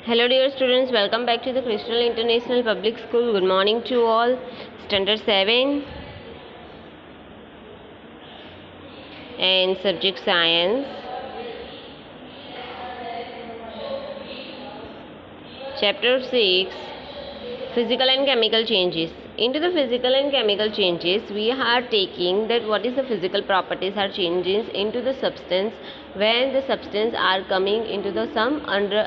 Hello dear students, welcome back to the Crystal International Public School. Good morning to all. Standard 7 and subject science. Chapter 6, Physical and Chemical Changes. Into the physical and chemical changes, we are taking that what is the physical properties are changes into the substance when the substance are coming into the some under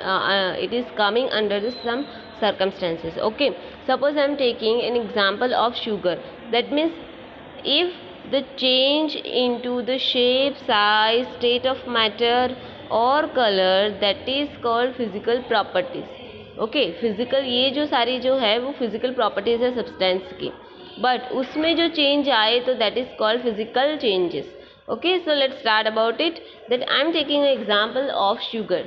it is coming under the some circumstances. Okay, suppose I am taking an example of sugar. That means if the change into the shape, size, state of matter or color, that is called physical properties. Okay physical ये जो सारी जो है वो physical properties है substance की, but उसमें जो चेंज आए तो that is called physical changes. Okay, so let's start about it. That I am taking example of sugar.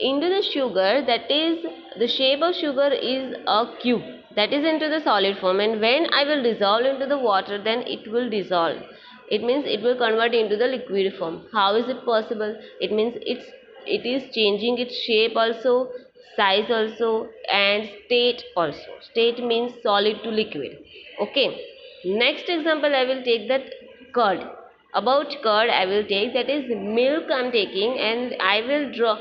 Into the sugar, that is the shape of sugar is a cube, that is into the solid form, and when I will dissolve into the water, then it will dissolve. It means it will convert into the liquid form. How is it possible? It means it is changing its shape also, size also, and state also. State means solid to liquid. Okay, next example I will take that curd. About curd I will take, that is milk I am taking, and I will draw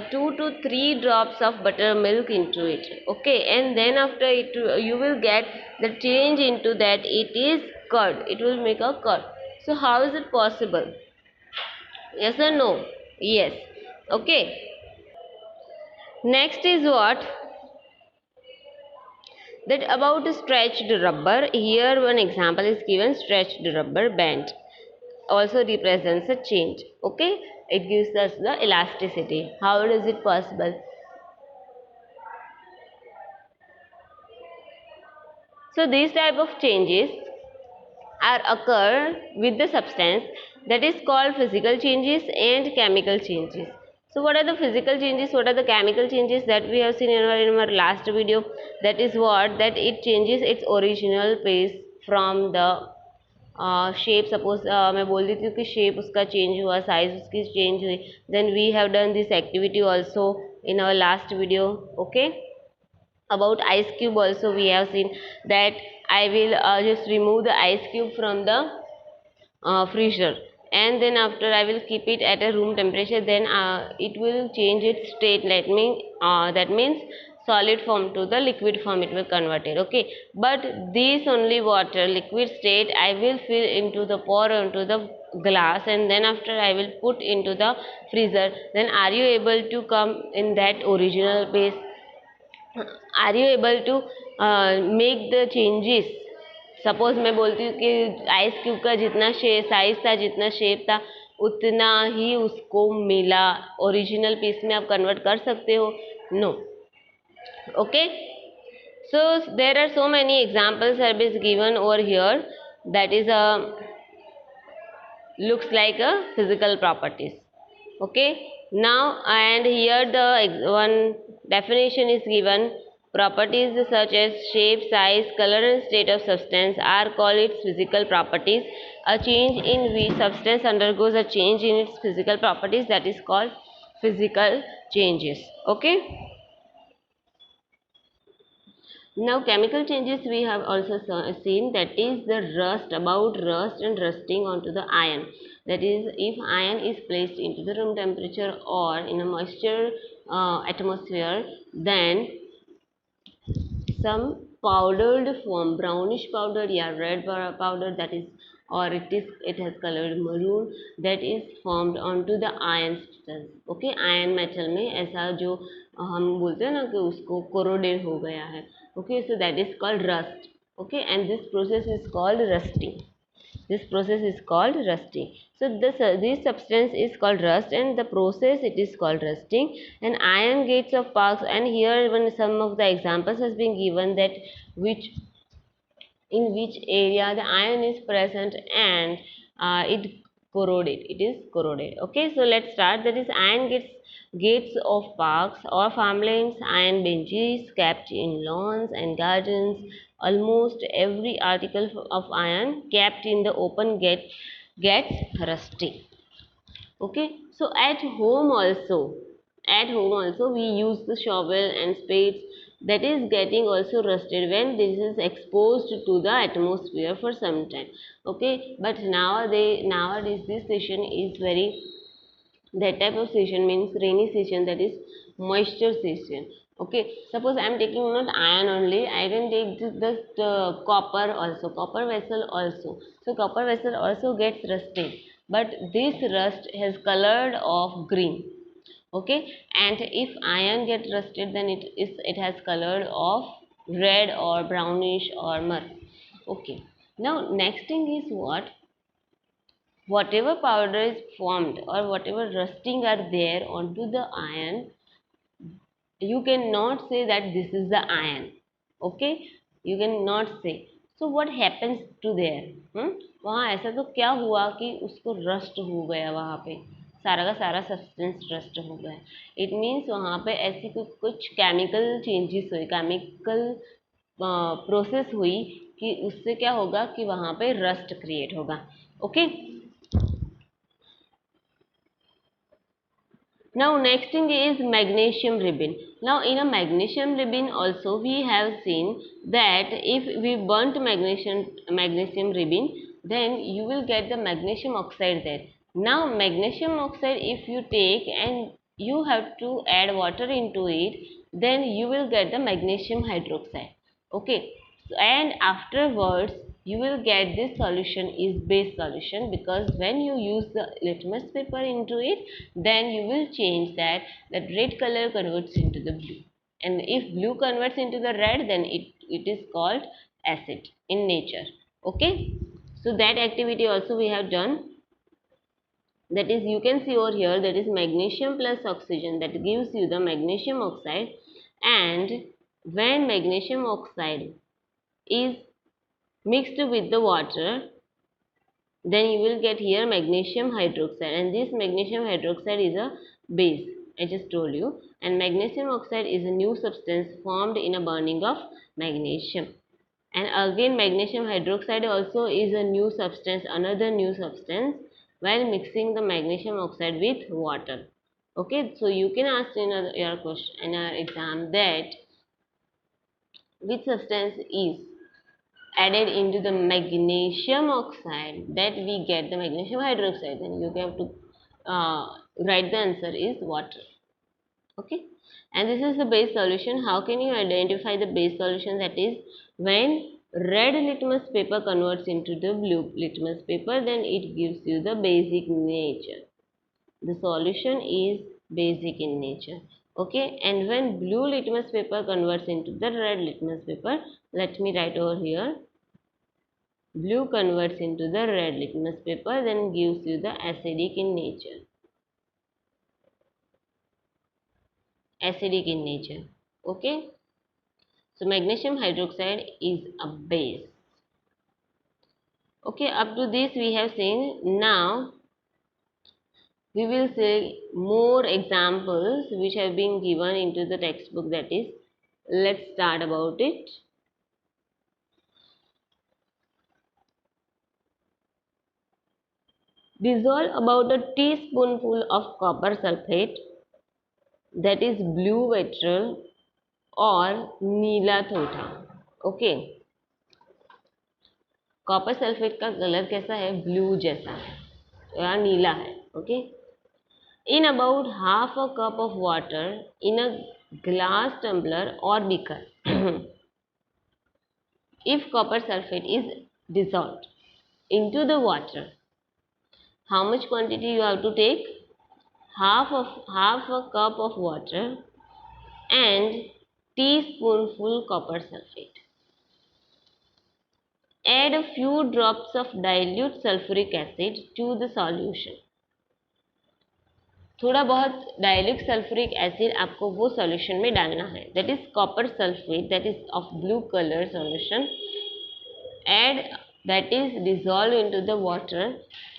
2 to 3 drops of buttermilk into it. Okay, and then after it you will get the change into that it is curd. It will make a curd. So how is it possible? Yes or no? Yes. Okay, next is what, that about stretched rubber. Here one example is given, stretched rubber band also represents a change. Okay, it gives us the elasticity. How is it possible? So these type of changes are occur with the substance, that is called physical changes and chemical changes. So what are the physical changes, what are the chemical changes? That we have seen in our last video. That is what, that it changes its original place from the shape. Suppose मैं बोल देती हूँ कि shape उसका change हुआ, size उसकी change हुई. Then we have done this activity also in our last video. Okay, about ice cube also we have seen that I will just remove the ice cube from the freezer, and then after I will keep it at a room temperature, then it will change its state. That means solid form to the liquid form it will convert it. Okay, but this only water liquid state I will fill into the pour into the glass, and then after I will put into the freezer. Then are you able to come in that original place? Are you able to make the changes? Suppose मैं बोलती हूँ कि ice cube का जितना size था, जितना shape था, उतना ही उसको मिला. ओरिजिनल पीस में आप कन्वर्ट कर सकते हो? No. Okay, so there are so many examples are बीज given over here. That is a looks like a physical properties. Okay, now and here the one definition is given. Properties such as shape, size, color and state of substance are called its physical properties. A change in which substance undergoes a change in its physical properties, that is called physical changes. Okay, now chemical changes we have also seen, that is the rust. About rust and rusting onto the iron. That is, if iron is placed into the room temperature or in a moisture atmosphere, then some powdered form, brownish powder, yeah, red powder, that is, or it has colored maroon, that is formed onto the iron substance. Okay, iron metal में ऐसा जो हम बोलते हैं ना कि उसको corroded हो गया है. Okay, so that is called rust. Okay, and this process is called rusting. This process is called rusting. So this substance is called rust, and the process it is called rusting. And iron gets of sparks, and here when some of the examples has been given, that which in which area the iron is present and it corroded. It is corroded. Okay, so let's start. That is, iron gates of parks or farmlands, iron benches kept in lawns and gardens. Almost every article of iron kept in the open gets rusty. Okay, so at home also At home also we use the shovel and spades, that is getting also rusted when this is exposed to the atmosphere for some time. Okay, but nowadays this session is very, that type of session means rainy session, that is moisture session. Okay, suppose I am taking not iron only, I can take just copper also, copper vessel also. So copper vessel also gets rusted, but this rust has colored of green. Okay, and if iron get rusted, then it has colored of red or brownish or mud. Okay, now next thing is what, whatever powder is formed or whatever rusting are there onto the iron, you cannot say that this is the iron. Okay, you cannot say. So what happens to there, वहाँ ऐसा तो क्या हुआ कि उसको rust हो गया, वहाँ पे सारा का सारा सब्सटेंस रस्ट हो गया. इट मीन्स वहाँ पे ऐसी कुछ केमिकल चेंजेस हुई, केमिकल प्रोसेस हुई कि उससे क्या होगा कि वहाँ पे रस्ट क्रिएट होगा. Okay, now next thing is magnesium ribbon. Now in a magnesium ribbon also we have seen that if we burnt magnesium ribbon, then you will get the magnesium oxide there. Now magnesium oxide if you take and you have to add water into it, then you will get the magnesium hydroxide. Okay, and afterwards you will get this solution is base solution, because when you use the litmus paper into it, then you will change that red color converts into the blue, and if blue converts into the red, then it is called acid in nature. Okay, so that activity also we have done, that is you can see over here, that is magnesium plus oxygen, that gives you the magnesium oxide. And when magnesium oxide is mixed with the water, then you will get here magnesium hydroxide, and this magnesium hydroxide is a base, I just told you, and magnesium oxide is a new substance formed in a burning of magnesium. And again magnesium hydroxide also is a new substance, another new substance, while mixing the magnesium oxide with water. Okay, so you can ask in your question in our exam that which substance is added into the magnesium oxide that we get the magnesium hydroxide, then you have to write the answer is water. Okay, and this is the base solution. How can you identify the base solution? That is when red litmus paper converts into the blue litmus paper, then it gives you the basic nature. The solution is basic in nature. Okay, and when blue litmus paper converts into the red litmus paper, let me write over here, blue converts into the red litmus paper, then gives you the acidic in nature. Acidic in nature. Okay, so magnesium hydroxide is a base. Okay, up to this we have seen. Now we will see more examples which have been given into the textbook, that is, let's start about it. Dissolve about a teaspoonful of copper sulfate, that is blue vitriol or नीला थोथा. Okay, copper sulphate का colour कैसा है, blue जैसा है या नीला है. Okay, in about half a cup of water in a glass tumbler or beaker. If copper sulfate is dissolved into the water, how much quantity you have to take? Half a cup of water and teaspoonful copper sulfate. Add a few drops of dilute sulfuric acid to the solution. थोड़ा बहुत dilute sulphuric acid आपको वो solution में डालना है, that is copper sulphate, that is of blue colour solution. Add, that is dissolve into the water,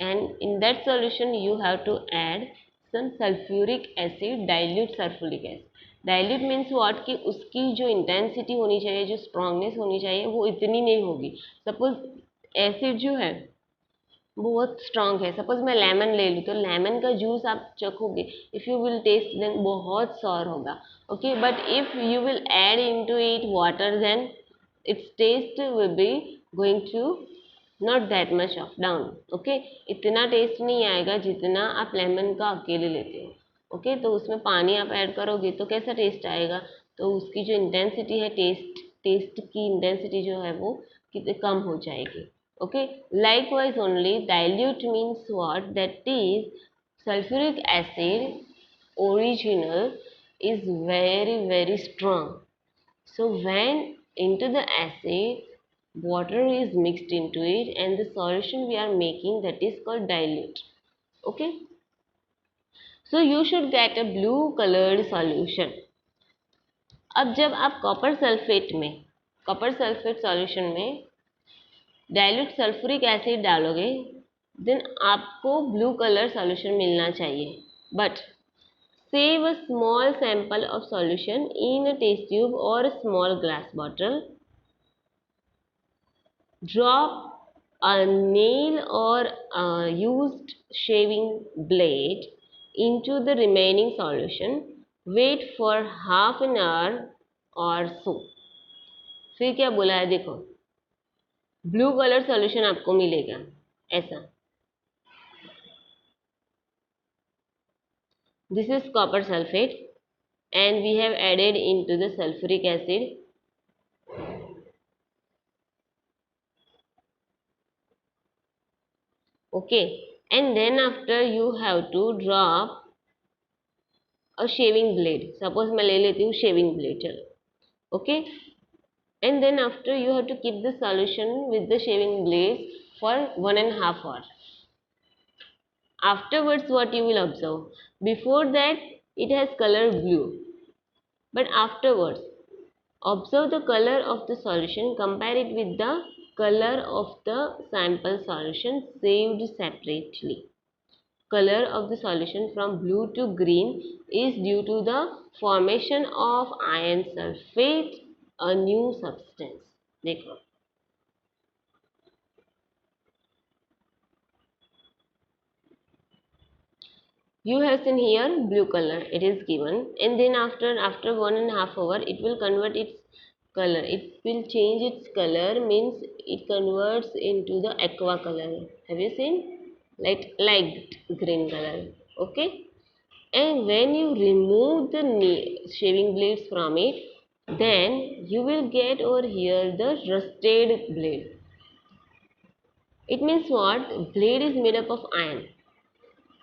and in that solution you have to add some sulfuric acid, dilute sulfuric acid. Dilute means what, कि उसकी जो intensity होनी चाहिए, जो strongness होनी चाहिए, वो इतनी नहीं होगी. सपोज एसिड जो है बहुत स्ट्रांग है। सपोज मैं लेमन ले लूँ तो लेमन का जूस आप चखोगे, if you will taste then बहुत सॉर होगा। Okay, but if you will add into it water then its taste will be going to not that much of down. Okay, इतना taste नहीं आएगा जितना आप लेमन का अकेले लेते हो। ओके, तो उसमें पानी आप ऐड करोगे तो कैसा टेस्ट आएगा, तो उसकी जो इंटेंसिटी है, टेस्ट की इंटेंसिटी जो है वो कितने कम हो जाएगी। Okay, likewise only dilute means what, that is sulfuric acid original is very strong. So when into the acid water is mixed into it and the solution we are making, that is called dilute. Okay, so you should get a blue colored solution. अब जब आप copper sulphate solution में dilute sulphuric acid डालोगे then आपको blue colour solution मिलना चाहिए। But save a small sample of solution in a test tube और small glass bottle, drop a nail or a used shaving blade into the remaining solution, wait for half an hour or so। फिर क्या बोला है देखो, blue colour solution आपको मिलेगा ऐसा। This is copper sulfate and we have added into the sulfuric acid. Okay, and then after you have to drop a shaving blade। Suppose मैं ले लेती हूँ shaving blade, चलो। Okay, and then after you have to keep the solution with the shaving blade for 1.5 hours। Afterwards what you will observe, before that it has color blue, but afterwards observe the color of the solution, compare it with the color of the sample solution saved separately। Color of the solution from blue to green is due to the formation of iron sulfate, a new substance। देखो, you have seen here blue color it is given, and then after 1.5 hour it will convert its color, it will change its color, means it converts into the aqua color। Have you seen, like light green color? Okay, and when you remove the shaving blades from it, then you will get over here the rusted blade। It means what, blade is made up of iron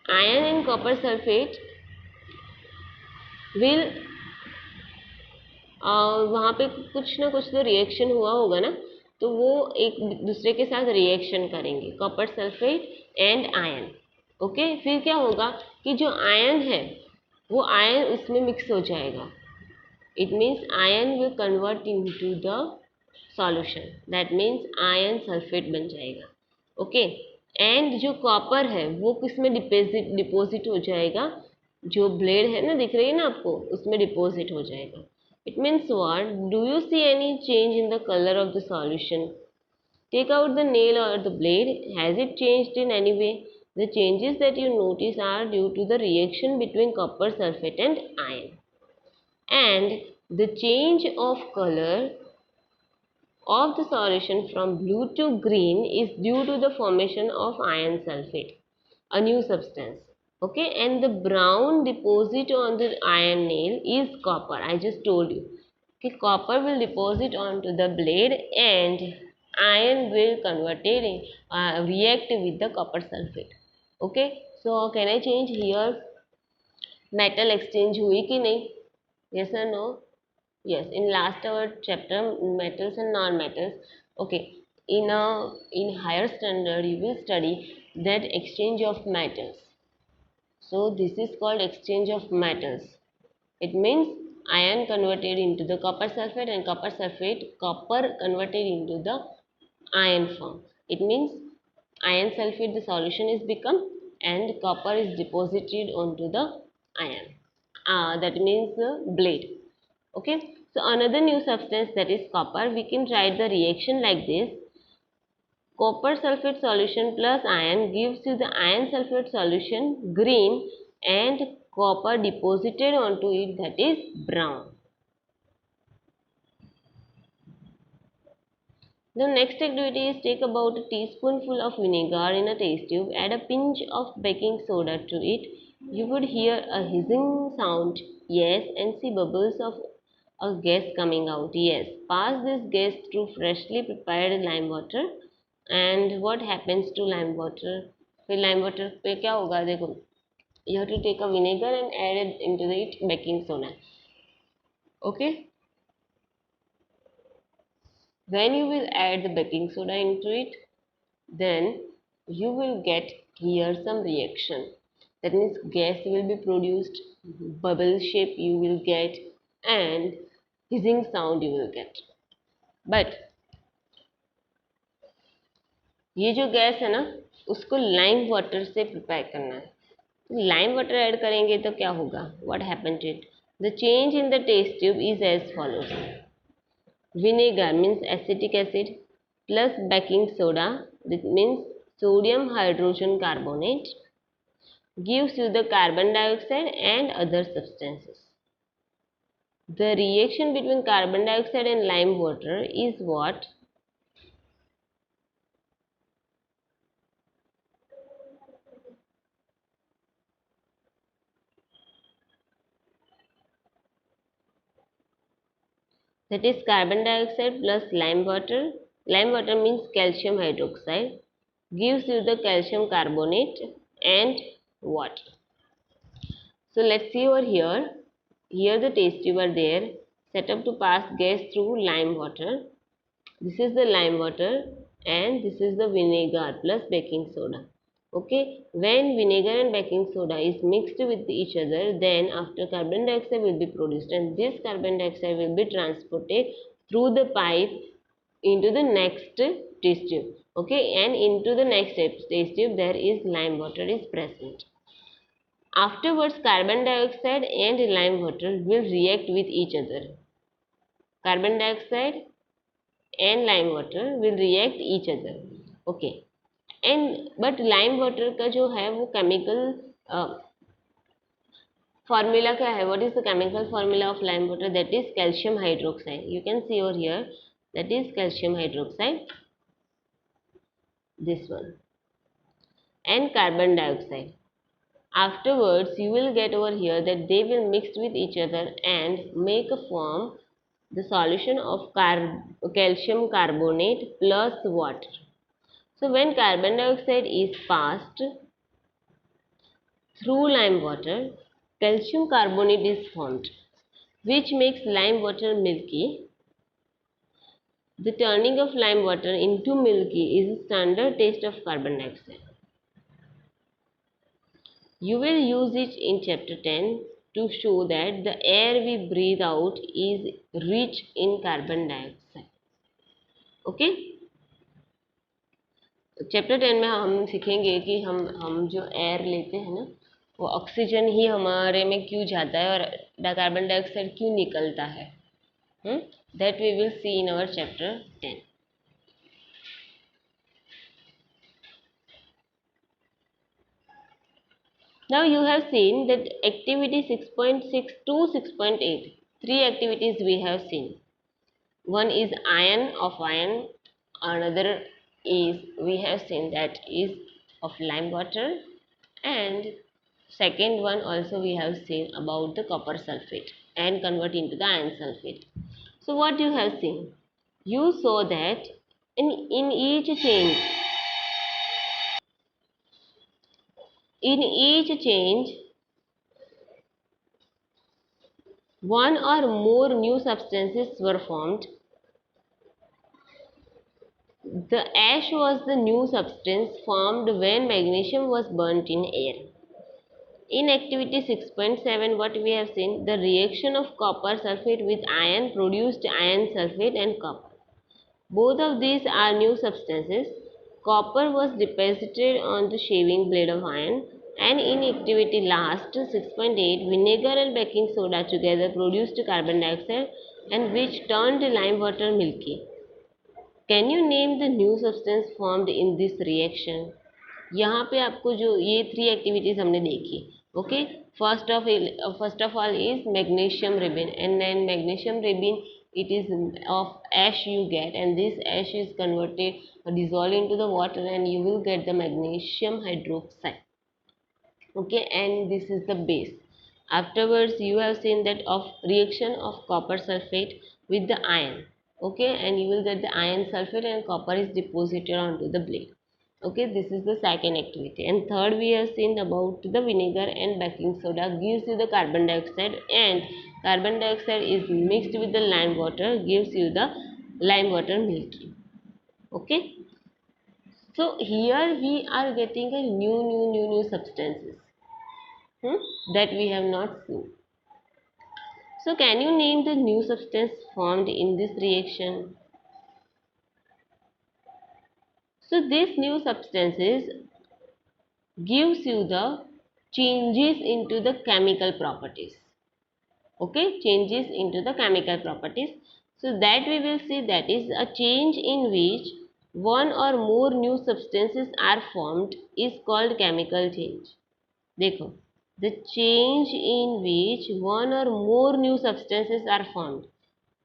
and copper sulfate will वहाँ पे कुछ ना कुछ तो reaction हुआ होगा ना, तो वो एक दूसरे के साथ रिएक्शन करेंगे, copper sulphate and ion. Okay, फिर क्या होगा कि जो आयन है वो आयन उसमें मिक्स हो जाएगा। It means ion will convert into the solution, that means ion sulphate बन जाएगा। ओके, एंड जो कॉपर है वो किस में डिपोजिट हो जाएगा, जो ब्लेड है ना, दिख रही है ना आपको, उसमें डिपोजिट हो जाएगा। It means what? Do you see any change in the color of the solution? Take out the nail or the blade. Has it changed in any way? The changes that you notice are due to the reaction between copper sulfate and iron. And the change of color of the solution from blue to green is due to the formation of iron sulfate, a new substance। Okay, and the brown deposit on the iron nail is copper। I just told you, okay, copper will deposit onto the blade and iron will convert it in, react with the copper sulfate। Okay, so can I change here, metal exchange हुई कि नहीं, yes or no? Yes, in last our chapter metals and non-metals। Okay, in higher standard you will study that exchange of metals। So this is called exchange of metals। It means iron converted into the copper sulfate and copper converted into the iron form। It means iron sulfate the solution is become and copper is deposited onto the iron, that means blade। Okay, so another new substance, that is copper, we can write the reaction like this: copper sulfate solution plus iron gives you the iron sulfate solution green and copper deposited onto it, that is brown. The next activity is take about a teaspoonful of vinegar in a test tube, add a pinch of baking soda to it. You would hear a hissing sound, yes, and see bubbles of a gas coming out, yes. Pass this gas through freshly prepared lime water. And what happens to lime water? फिर lime water पे क्या होगा देखो, you have to take a vinegar and add it into it baking soda. Okay. When you will add the baking soda into it, then you will get here some reaction. That means gas will be produced, bubble shape you will get, and hissing sound you will get. But ये जो gas है ना, उसको lime water से prepare करना है. तो lime water add करेंगे तो क्या होगा? What happen to it? The change in the test tube is as follows. Vinegar means acetic acid plus baking soda, that means sodium hydrogen carbonate, gives you the carbon dioxide and other substances. The reaction between carbon dioxide and lime water is what? That is carbon dioxide plus lime water. Lime water means calcium hydroxide, gives you the calcium carbonate and water. So let's see over here. Here the test tube are there, set up to pass gas through lime water. This is the lime water and this is the vinegar plus baking soda. Okay, when vinegar and baking soda is mixed with each other, then after carbon dioxide will be produced, and this carbon dioxide will be transported through the pipe into the next test tube. Okay, and into the next test tube there is lime water is present. Afterwards, carbon dioxide and lime water will react with each other. Carbon dioxide and lime water will react each other. Okay. And but lime water का जो है वो chemical formula क्या है? What is the chemical formula of lime water? That is calcium hydroxide. You can see over here, that is calcium hydroxide. This one. And carbon dioxide. Afterwards, you will get over here that they will mix with each other and make a form the solution of calcium carbonate plus water. So when carbon dioxide is passed through lime water, calcium carbonate is formed, which makes lime water milky. The turning of lime water into milky is a standard test of carbon dioxide. You will use it in chapter 10 to show that the air we breathe out is rich in carbon dioxide. Okay? Chapter 10 में हम सीखेंगे कि हम जो air लेते हैं ना, वो ऑक्सीजन ही हमारे में क्यों जाता है और कार्बन डाइऑक्साइड क्यों निकलता है. That we will see in our chapter 10. Now you have seen that activity 6.6 to 6.8, three activities we have seen. One is iron of iron, another is we have seen that is of lime water, and second one also we have seen about the copper sulfate and convert into the iron sulfate. So what you have seen? You saw that in each change one or more new substances were formed. The ash was the new substance formed when magnesium was burnt in air. In activity 6.7, what we have seen, the reaction of copper sulfate with iron produced iron sulfate and copper. Both of these are new substances. Copper was deposited on the shaving blade of iron, and in activity last 6.8, vinegar and baking soda together produced carbon dioxide, and which turned lime water milky. Can you name the new substance formed in this reaction? यहाँ पे आपको जो ये 3 activities हमने देखी, okay, first of all is magnesium ribbon, and then magnesium ribbon it is of ash you get, and this ash is converted or dissolved into the water, and you will get the magnesium hydroxide, okay, and this is the base. Afterwards you have seen that of reaction of copper sulfate with the iron, okay, and you will get the iron sulfate and copper is deposited onto the blade, okay. This is the second activity. And third, we have seen about the vinegar and baking soda gives you the carbon dioxide, and carbon dioxide is mixed with the lime water, gives you the lime water milky, okay. So here we are getting a new substances, that we have not seen. So can you name the new substance formed in this reaction? So this new substances gives you the changes into the chemical properties, okay, changes into the chemical properties. So that we will see, that is a change in which one or more new substances are formed is called chemical change. देखो, the change in which one or more new substances are formed.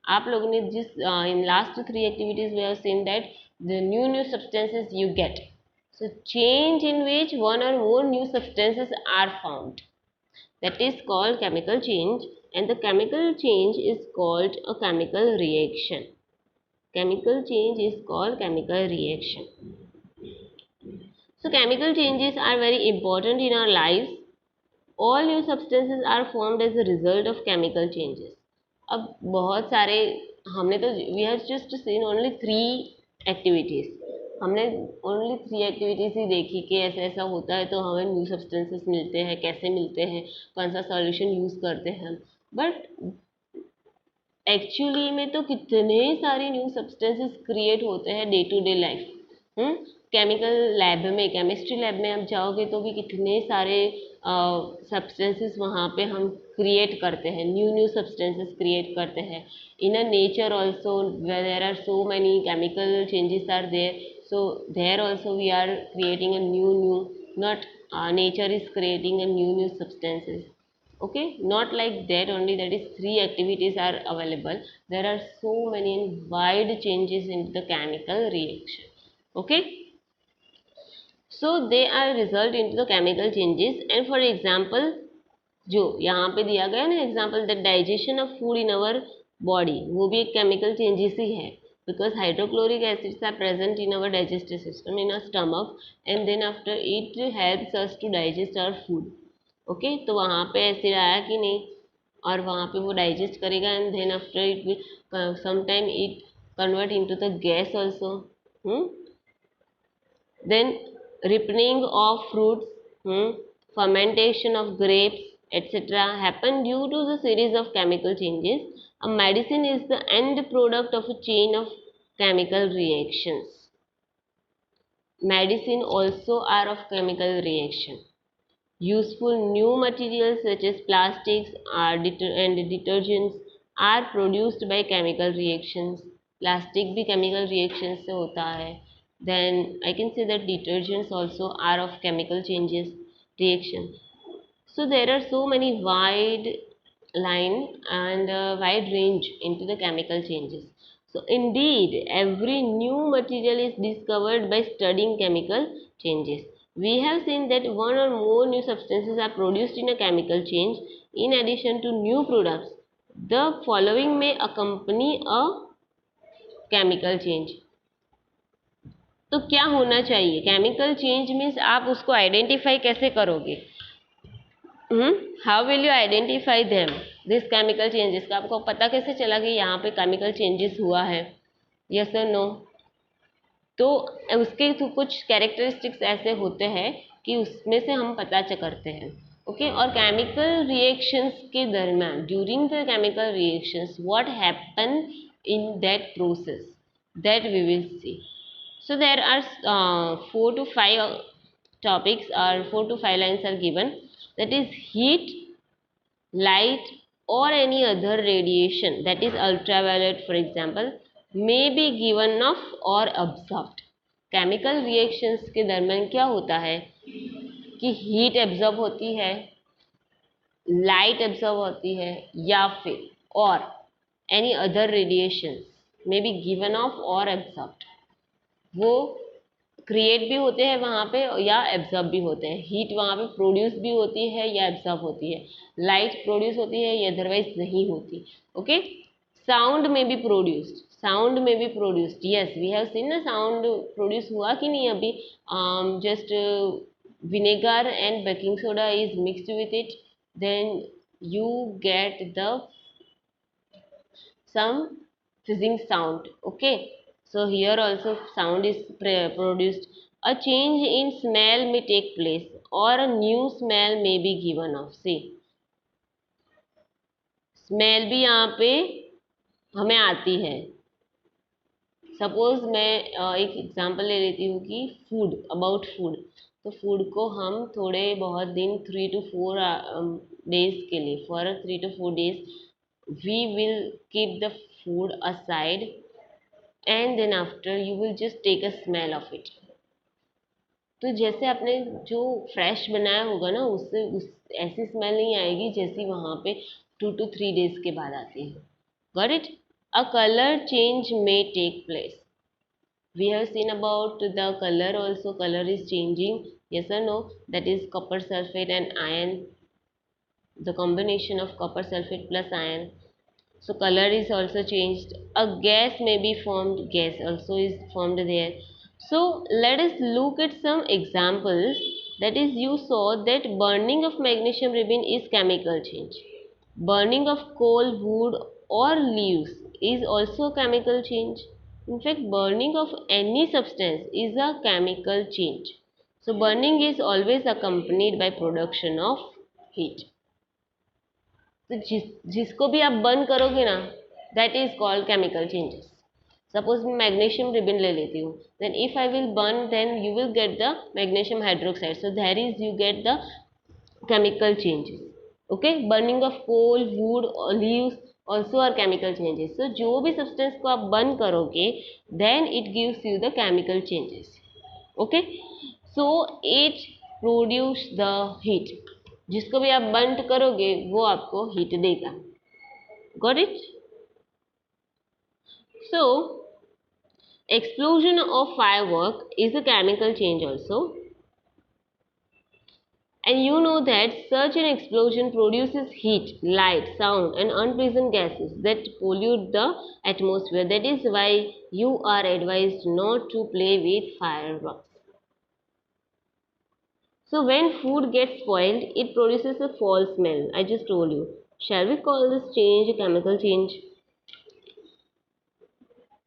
आप लोगों ने जिस in last 3 activities we have seen that the new substances you get. So change in which one or more new substances are formed, that is called chemical change, and the chemical change is called a chemical reaction. Chemical change is called chemical reaction. So chemical changes are very important in our lives. All new substances are formed as a result of chemical changes. अब बहुत सारे हमने तो we have just seen only 3 activities. हमने only 3 activities ही देखी कि ऐसा ऐसा होता है तो हमें न्यू सब्सटेंसेस मिलते हैं, कैसे मिलते हैं, कौन सा सॉल्यूशन यूज करते हैं हम, बट एक्चुअली में तो कितने सारे न्यू सब्सटेंसेस क्रिएट होते हैं day to day life. Chemical lab में, केमिस्ट्री लैब में आप जाओगे तो भी कितने सारे सब्सटेंसेस वहाँ पे हम क्रिएट करते हैं, न्यू सब्सटेंसेस क्रिएट करते हैं। In a nature also there are so many chemical changes are there, so there also we are creating a new not nature is creating a new substances, okay, not like that only, that is 3 activities are available. There are so many and wide changes in the chemical reaction, okay. So they are result into the chemical changes, and for example जो यहाँ पे दिया गया ना example, the digestion of food in our body, वो भी एक chemical changes ही है, because hydrochloric acids are present in our digestive system, in our stomach, and then after it helps us to digest our food, okay. तो वहाँ पे acid आया कि नहीं, और वहाँ पे वो डाइजेस्ट करेगा, and then after it will sometime it convert into the gas also, then ripening of fruits, fermentation of grapes, etc. happen due to the series of chemical changes. A medicine is the end product of a chain of chemical reactions. Medicine also are of chemical reaction. Useful new materials such as plastics and detergents are produced by chemical reactions. Plastic भी chemical reactions से होता है. Then I can say that detergents also are of chemical changes reaction. So there are so many wide line and wide range into the chemical changes. So indeed every new material is discovered by studying chemical changes. We have seen that one or more new substances are produced in a chemical change. In addition to new products, the following may accompany a chemical change. तो क्या होना चाहिए? Chemical change means आप उसको identify कैसे करोगे? How will you identify them this chemical changes? का आपको पता कैसे चला कि यहाँ पे केमिकल चेंजेस हुआ है, यस और नो? तो उसके तो कुछ कैरेक्टरिस्टिक्स ऐसे होते हैं कि उसमें से हम पता करते हैं, ओके। और केमिकल रिएक्शंस के दरमियान, during the chemical reactions, what happen in that process, that we will see. So there are 4 to 5 topics, or 4 to 5 lines are given, that is heat, light or any other radiation, that is ultraviolet for example, may be given off or absorbed. Chemical reactions के दरमियान क्या होता है कि heat absorb होती है, light absorb होती है, या फिर और any other radiations may be given of और एब्जॉर्ब्ड, वो क्रिएट भी होते हैं वहाँ पे या एब्जॉर्ब भी होते हैं. हीट वहाँ पे प्रोड्यूस भी होती है या एब्जॉर्ब होती है, लाइट प्रोड्यूस होती है या अदरवाइज नहीं होती. Okay, sound may be produced, sound may be produced, yes we have seen ना, साउंड प्रोड्यूस हुआ कि नहीं अभी. Just vinegar and baking soda is mixed with it, then you get the some fizzing sound. Okay, so here also sound is produced. A change in smell may take place or a new smell may be given off. See, smell भी यहाँ पे हमें आती है. Suppose मैं एक example ले लेती हूँ कि फूड, अबाउट फूड. तो फूड को हम थोड़े बहुत दिन 3 to 4 days के लिए, for 3 to 4 days we will keep the food aside and then after you will just take a smell of it. तो जैसे आपने जो फ्रेश बनाया होगा ना, उससे उस ऐसी स्मेल नहीं आएगी जैसी वहाँ पे 2 to 3 days के बाद आती है. Got it? A color change may take place. We have seen about the color also. Color is changing, yes or no? That is copper sulfate and iron, the combination of copper sulfate plus iron. So color is also changed. A gas may be formed, gas also is formed there. So let us look at some examples. That is, you saw that burning of magnesium ribbon is chemical change. Burning of coal, wood or leaves is also chemical change. In fact, burning of any substance is a chemical change. So burning is always accompanied by production of heat. तो जिसको भी आप burn करोगे ना, that is called chemical changes. Suppose मैं magnesium ribbon ले लेती हूँ, then if I will burn then you will get the magnesium hydroxide. So there is you get the chemical changes. Okay, burning of coal, wood, leaves also are chemical changes. So जो भी substance को आप burn करोगे then it gives you the chemical changes. Okay, so it produce the heat. जिसको भी आप burn करोगे वो आपको हीट देगा. Got it? So explosion of firework is a chemical change also, and you know that such an explosion produces heat, light, sound and unpleasant gases that pollute the atmosphere. That is why you are advised not to play with fireworks. So when food gets spoiled, it produces a foul smell. I just told you. Shall we call this change a chemical change?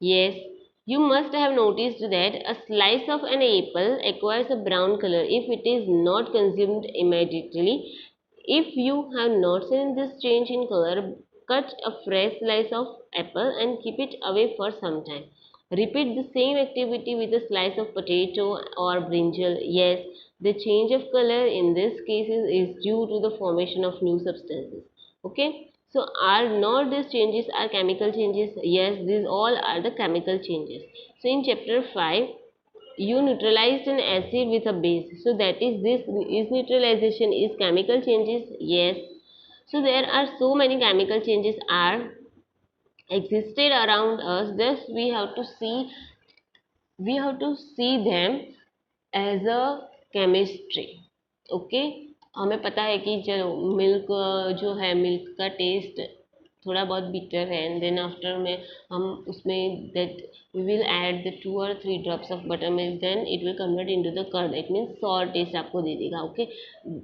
Yes. You must have noticed that a slice of an apple acquires a brown color if it is not consumed immediately. If you have not seen this change in color, cut a fresh slice of apple and keep it away for some time. Repeat the same activity with a slice of potato or brinjal. Yes, the change of color in this case is due to the formation of new substances. Okay, so are not these changes are chemical changes? Yes, these all are the chemical changes. So in chapter 5, you neutralized an acid with a base. So that is, this is neutralization is chemical changes? Yes. So there are so many chemical changes are existed around us. Thus we have to see them as a chemistry. Okay, हमें पता है कि जो milk जो है, milk का test थोड़ा बहुत बिटर है, एंड देन आफ्टर में हम उसमें that we will add the 2 or 3 drops of butter milk, then it will convert into the curd. It means sour taste आपको दे देगा. ओके,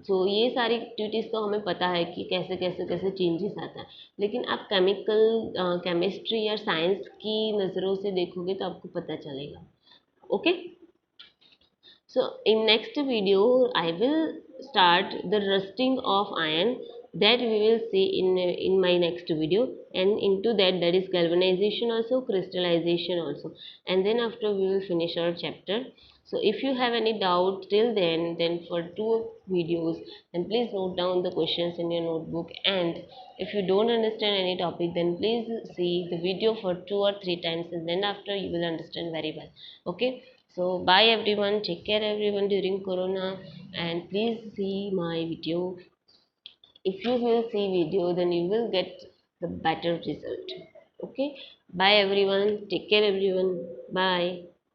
सो ये सारी एक्टिविटीज़ तो हमें पता है कि कैसे कैसे कैसे चेंजेस आता है. लेकिन आप केमिस्ट्री या साइंस की नज़रों से देखोगे तो आपको पता चलेगा. Okay, so in next video I will start the rusting of iron, that we will see in my next video, and into that is galvanization also, crystallization also, and then after we will finish our chapter. So if you have any doubt till then for two videos, then please note down the questions in your notebook. And if you don't understand any topic, then please see the video for 2 or 3 times, and then after you will understand very well. Okay, so bye everyone, take care everyone during corona, and please see my video. If you will see video, then you will get the better result. Okay, bye everyone, take care everyone, bye.